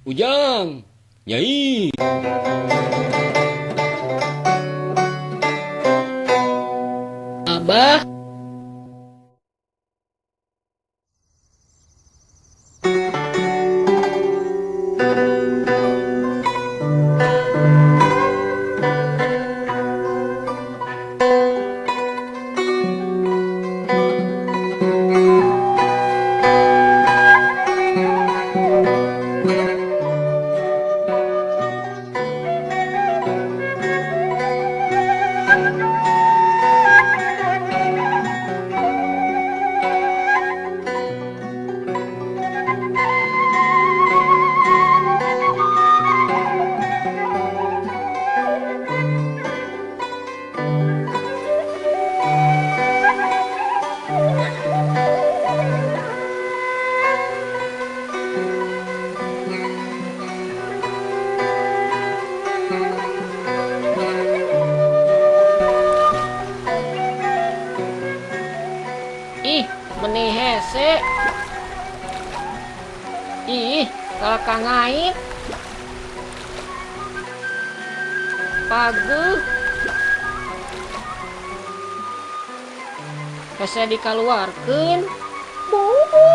Ujang, Nyai. Abah, ih, benih hese. Ih, kalakang ngait. Pageuh. Hese dikaluarkeun. Bubu.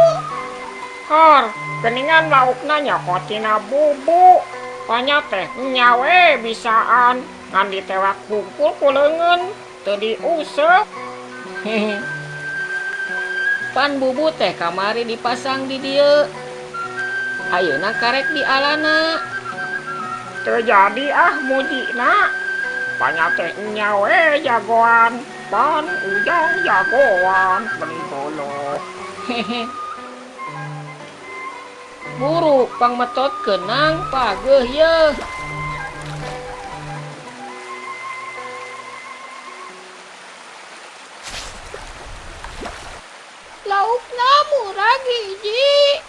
Hor, geningan laukna nyokotina bubu. Panya teh nyawe bisaan ngan ditewak kumpul kuleungeun teu diuseup. Hehe. Pan bubu teh kamari dipasang di dieu. Ayeuna karek di alana. Teu jadi mujina. Panya teh nyawe jagoan. Pan Ujang jagoan beli bolo. Hehe. Buru pangmetot keunang pageuh yeuh. Laukna murah hiji.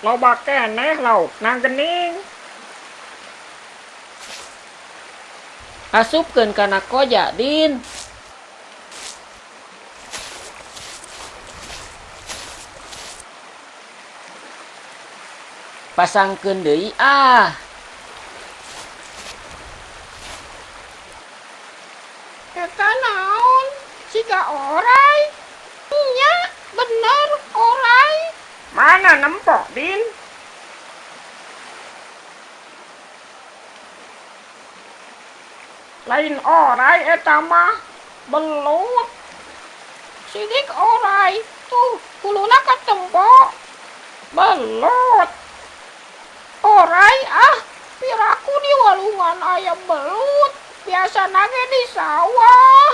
Loba keneh laukna gening. Asupkeun kana koja, Din. Pasangkeun deui ah. Eta naon? Siga orai? Nya, bener orai. Mana nempok, Din? Lain orai eta mah belut. Sidik orai, tuh kuluna katempok. Belut. Orai piraku di walungan aya belut. Biasa nage di sawah.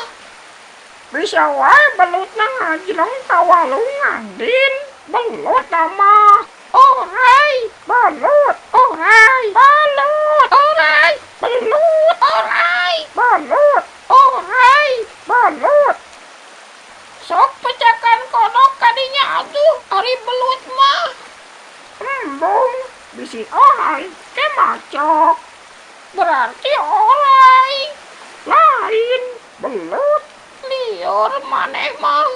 Bisa wae belutna ngajleng ka walungan, Din. Belut mah. Orai, belut, orai, belut, orai, belut, orai, belut, orai, belut. Sok pecakan kodok kadinya atuh ari belut mah. Embung, bisi orai ke macok. Berarti orai. Lain, belut. Liur maneh mah.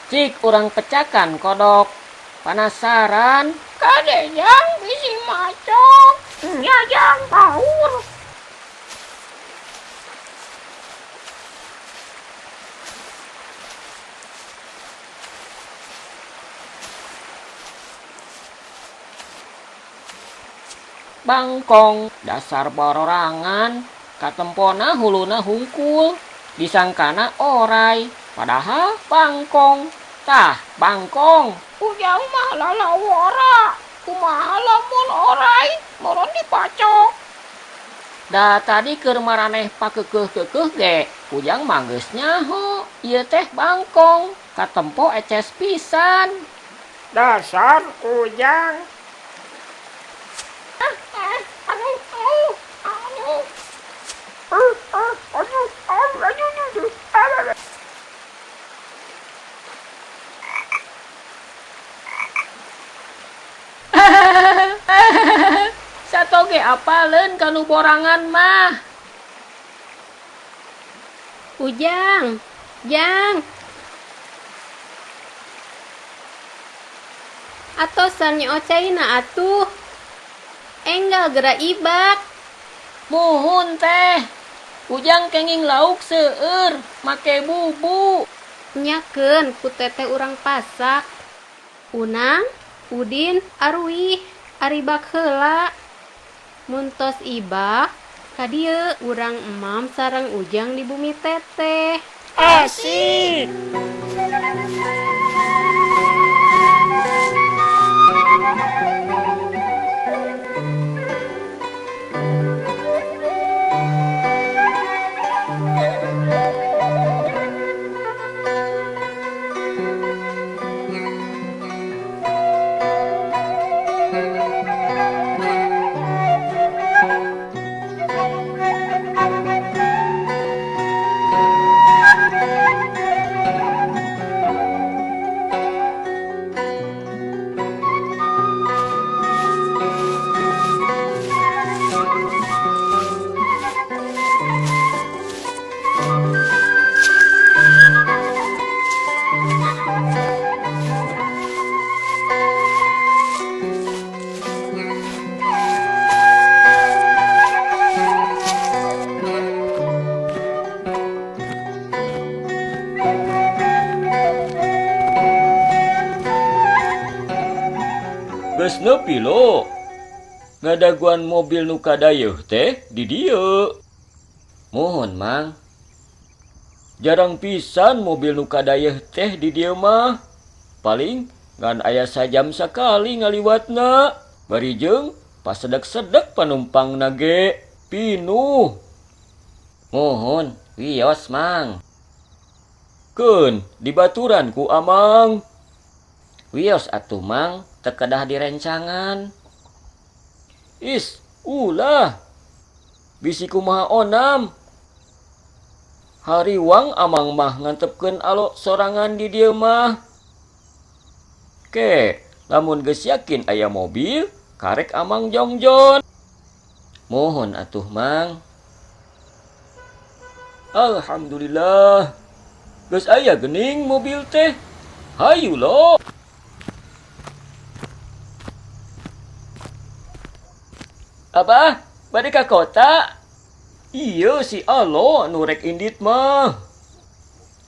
Cik urang pecakan kodok. Penasaran? Kade jang bisi macok. Nya jang paur. Bangkong, dasar bororangan. Katempona huluna hungkul. Disangkana orai. Padahal bangkong. Tah, bangkong. Ujang mah lalawara. Kumaha lamun orai moron dipacok. Da tadi keur maraneh pakeukeuf-keukeuh ge. Ujang mah geus nyaho. Ieu teh bangkong. Katempo eces pisan. Dasar Ujang. Satoge apaleun kanu borangan mah. Ujang, Jang. Atau sannya ocaina atuh. Enggal gerak ibak. Muhun teh. Ujang kenging lauk seueur, make bubu. Nyakeun ku teteh urang pasak. Unang, Udin, Arwih, aribak heula. Muntos ibak, kadieu urang emam sareng Ujang di bumi teteh. Asik. Geus nepi lo. Ngadaguan mobil nu kadayeuh teh di dieu. Muhun, Mang. Jarang pisan mobil nu kadayeuh teh di dieu mah. Paling ngan aya sajam sakali ngaliwatna. Bari jeung pasedek-sedek panumpangna ge pinuh. Muhun, wios, Mang. Keun dibaturan ku Amang. Wios atuh, Mang, teu kedah direncangan. Is, ulah. Bisi kumaha onam. Hariwang Amang mah ngantepkeun alo sorangan di dieu mah. Ke, lamun geus yakin aya mobil, karek Amang jongjon. Muhun atuh, Mang. Alhamdulillah. Geus aya geuning mobil teh. Hayu lo. Abah, bade ka kota? Iya si Alo nu rek indit mah.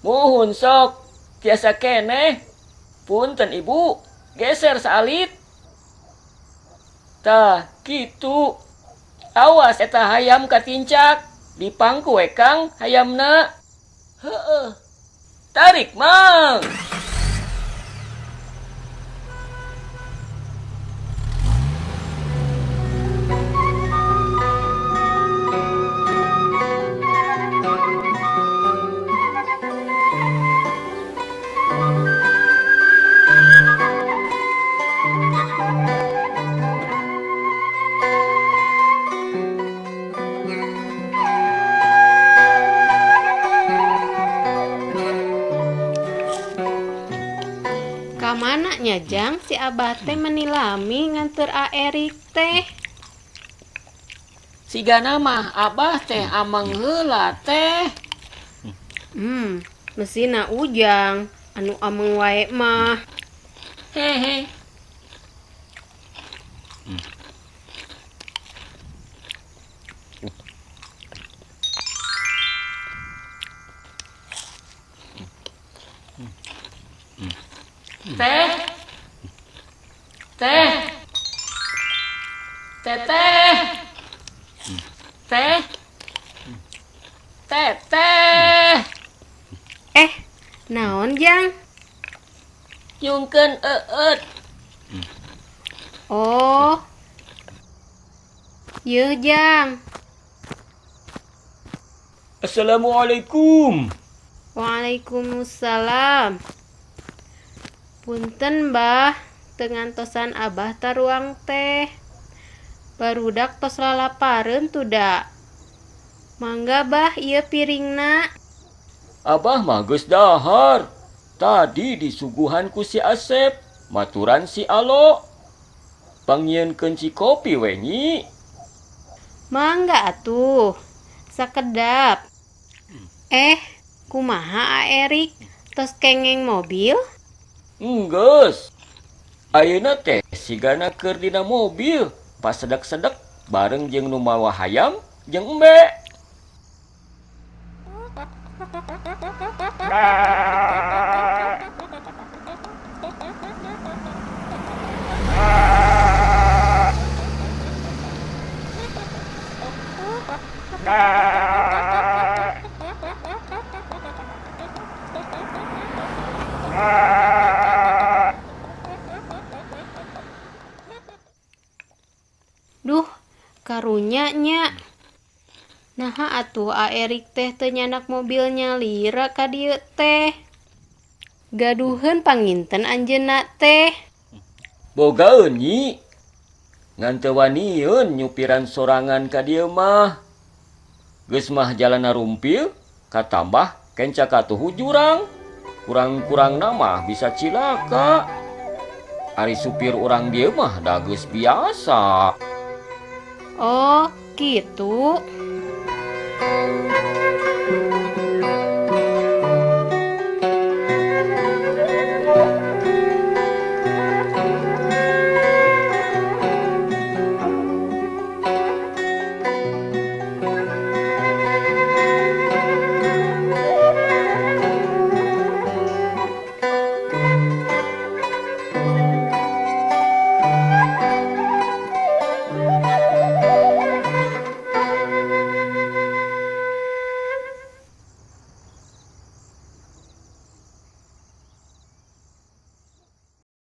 Muhun sok, tiasa keneh. Punten ibu, geser saalit. Tah, kitu. Awas eta hayam katincak. Dipangku we Kang hayamna. Heueuh. Tarik, Mang. Kamana nya Jang si Abah teh menilami nganter Erik teh. Sigana mah Abah teh Amang heula teh. Mesina Ujang anu ameng wae mah. Hehe. Teh. Teh. Teteh. Teh. Teteh. Naon Jang? Nyungkeun eueut. Oh. Yeuh Jang. Assalamualaikum. Waalaikumsalam. Punten Mbah, teu ngantosan Abah taruang teh. Barudak tos lalapareun tuh da. Mangga Bah, ieu piringna. Abah mah geus dahar. Tadi disuguhan ku si Asep, maturan si Alo. Pangieunkeun si kopi we nyi. Mangga atuh. Sakedap. Kumaha Erik? Tos kengeng mobil? Enggeus. Ayeuna teh sigana keur dina mobil pas sedek-sedek bareng jeung nu mawa hayam jeung embe. Duh, karunya nya. Naha atuh Erik teh teu nyanak mobilnya lira ka dieu teh. Gaduheun panginten anjeunna teh. Bogaeun nyi. Ngan teu wanieun nyupiran sorangan ka dieu mah. Geus mah jalanna rumpil, katambah kenca katuhu jurang. Kurang-kurangna mah bisa cilaka. Ari supir urang dieu mah da geus biasa. Oh, gitu.